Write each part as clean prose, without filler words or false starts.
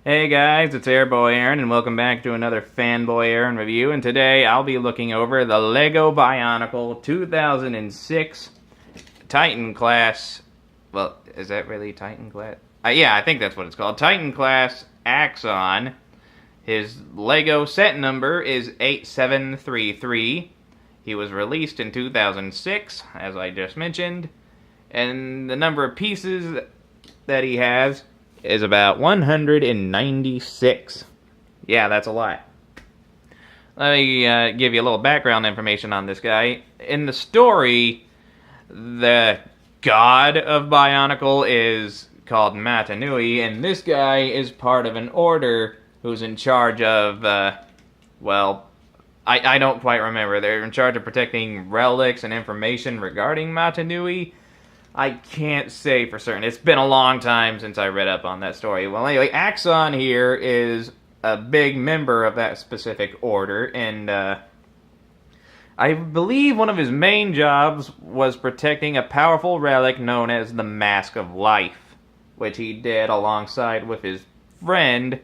Hey guys, it's FanBoyAaron, and welcome back to another FanBoyAaron review. And today I'll be looking over the LEGO Bionicle 2006 Titan class. Well, is that really Titan class? Yeah, I think that's what it's called. Titan class Axonn. His LEGO set number is 8733. He was released in 2006, as I just mentioned. And the number of pieces that he has is about 196. Yeah, that's a lot. Let me give you a little background information on this guy. In the story, the god of Bionicle is called Matanui, and this guy is part of an order who's in charge of, well, I don't quite remember. They're in charge of protecting relics and information regarding Matanui. I can't say for certain. It's been a long time since I read up on that story. Well, anyway, Axonn here is a big member of that specific order, and I believe one of his main jobs was protecting a powerful relic known as the Mask of Life, which he did alongside with his friend,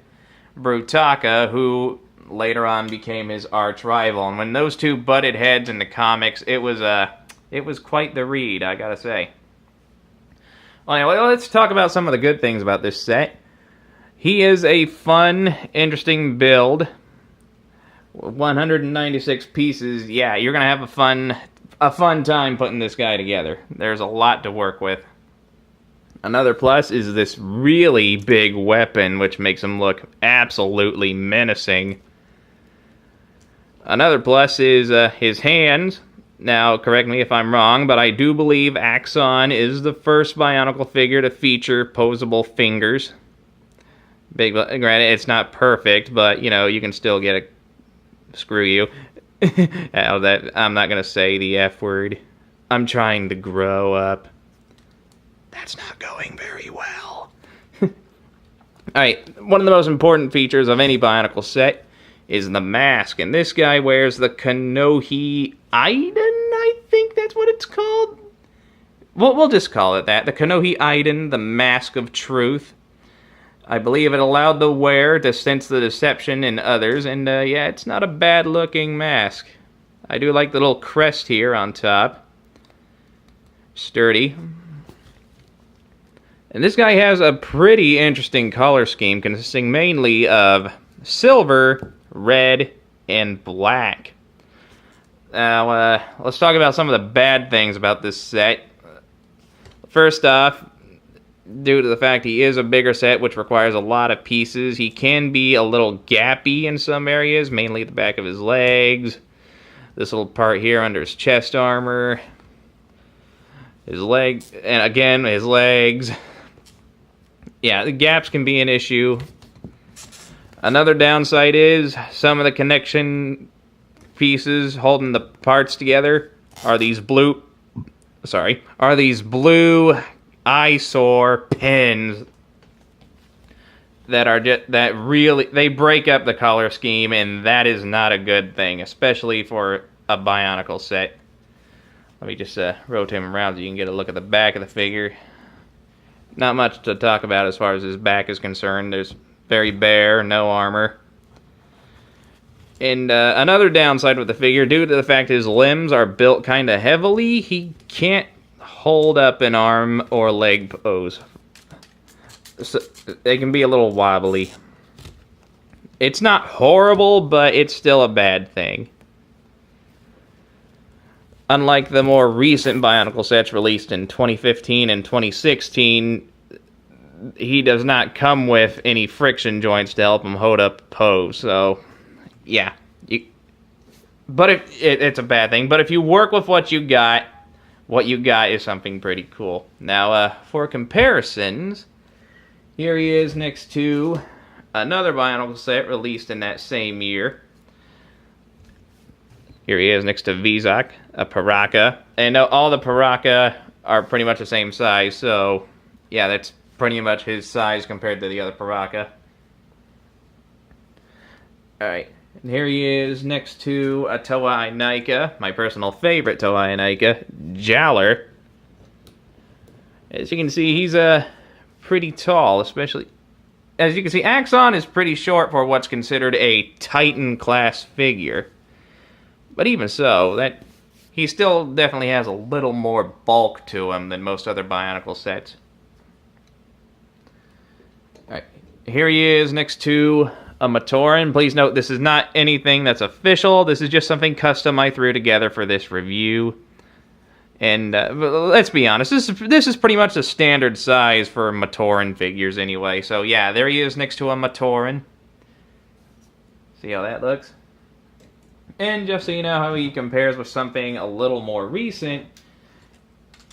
Brutaka, who later on became his arch rival. And when those two butted heads in the comics, it was quite the read, I gotta say. Well, anyway, let's talk about some of the good things about this set. He is a fun, interesting build. 196 pieces. Yeah, you're gonna have a fun time putting this guy together. There's a lot to work with. Another plus is this really big weapon, which makes him look absolutely menacing. Another plus is his hands. Now, correct me if I'm wrong, but I do believe Axonn is the first Bionicle figure to feature posable fingers. Granted, it's not perfect, but, you know, you can still get a... Screw you. I'm not going to say the F word. I'm trying to grow up. That's not going very well. Alright, one of the most important features of any Bionicle set is the mask, and this guy wears the Kanohi Iden, I think that's what it's called. We'll just call it that. The Kanohi Iden, the Mask of Truth. I believe it allowed the wearer to sense the deception in others, and yeah, it's not a bad-looking mask. I do like the little crest here on top. Sturdy. And this guy has a pretty interesting color scheme, consisting mainly of silver, red, and black. Now, let's talk about some of the bad things about this set. First off, due to the fact he is a bigger set, which requires a lot of pieces, he can be a little gappy in some areas, mainly at the back of his legs, this little part here under his chest armor, his legs, and again, his legs. Yeah, the gaps can be an issue. Another downside is some of the connection pieces holding the parts together are these blue eyesore pins that really they break up the color scheme, and that is not a good thing, especially for a Bionicle set. Let me just rotate him around so you can get a look at the back of the figure. Not much to talk about as far as his back is concerned. There's very bare, no armor. And another downside with the figure, due to the fact his limbs are built kind of heavily, he can't hold up an arm or leg pose. So they can be a little wobbly. It's not horrible, but it's still a bad thing. Unlike the more recent Bionicle sets released in 2015 and 2016, he does not come with any friction joints to help him hold up a pose, so yeah. But it's a bad thing. But if you work with what you got is something pretty cool. Now, for comparisons, here he is next to another Bionicle set released in that same year. Here he is next to Vizak, a Paraka. And all the Paraka are pretty much the same size, so yeah, that's pretty much his size compared to the other Paraka. Alright, and here he is next to a Toei Naika, my personal favorite Toei Naika, Jaller. As you can see, he's pretty tall, especially as you can see, Axonn is pretty short for what's considered a Titan-class figure. But even so, he still definitely has a little more bulk to him than most other Bionicle sets. Alright, here he is next to a Matoran. Please note this is not anything that's official. This is just something custom I threw together for this review. And let's be honest, this is pretty much the standard size for Matoran figures anyway. So yeah, there he is next to a Matoran. See how that looks? And just so you know how he compares with something a little more recent,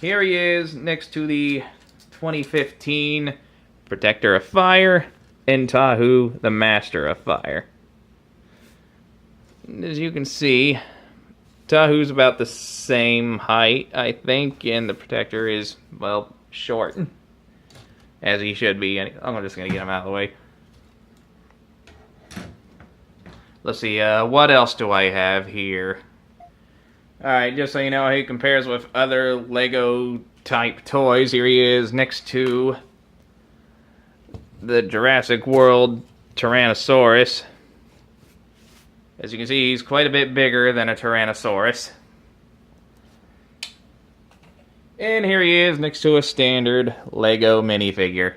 here he is next to the 2015 Protector of Fire and Tahu, the Master of Fire. And as you can see, Tahu's about the same height, I think, and the Protector is, well, short. As he should be. I'm just going to get him out of the way. Let's see, what else do I have here? Alright, just so you know how he compares with other Lego-type toys, here he is next to the Jurassic World Tyrannosaurus. As you can see, he's quite a bit bigger than a Tyrannosaurus. And here he is next to a standard Lego minifigure.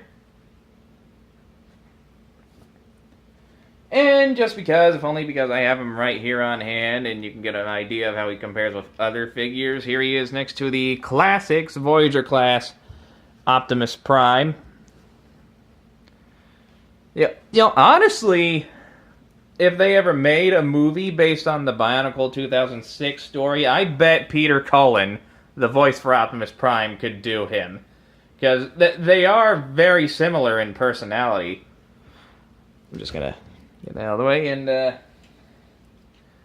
And just because, if only because I have him right here on hand, and you can get an idea of how he compares with other figures, here he is next to the Classics Voyager class Optimus Prime. Yeah, you know, honestly, if they ever made a movie based on the Bionicle 2006 story, I bet Peter Cullen, the voice for Optimus Prime, could do him. Because they are very similar in personality. I'm just gonna get that out of the way, and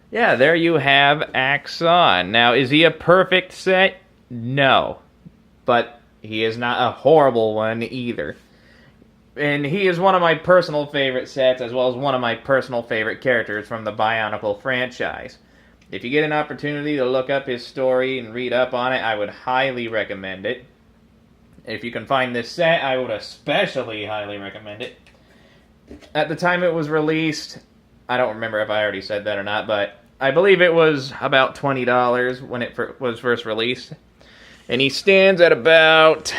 yeah, there you have Axonn. Now, is he a perfect set? No. But he is not a horrible one either. And he is one of my personal favorite sets, as well as one of my personal favorite characters from the Bionicle franchise. If you get an opportunity to look up his story and read up on it, I would highly recommend it. If you can find this set, I would especially highly recommend it. At the time it was released, I don't remember if I already said that or not, but I believe it was about $20 when it was first released. And he stands at about,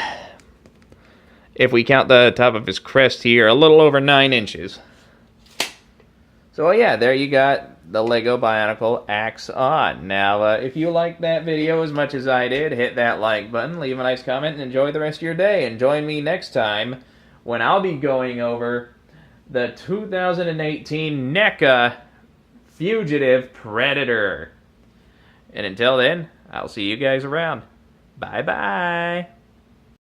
if we count the top of his crest here, a little over 9 inches. So yeah, there you got the Lego Bionicle Axonn. Now, if you liked that video as much as I did, hit that like button, leave a nice comment, and enjoy the rest of your day. And join me next time when I'll be going over the 2018 NECA Fugitive Predator. And until then, I'll see you guys around. Bye-bye.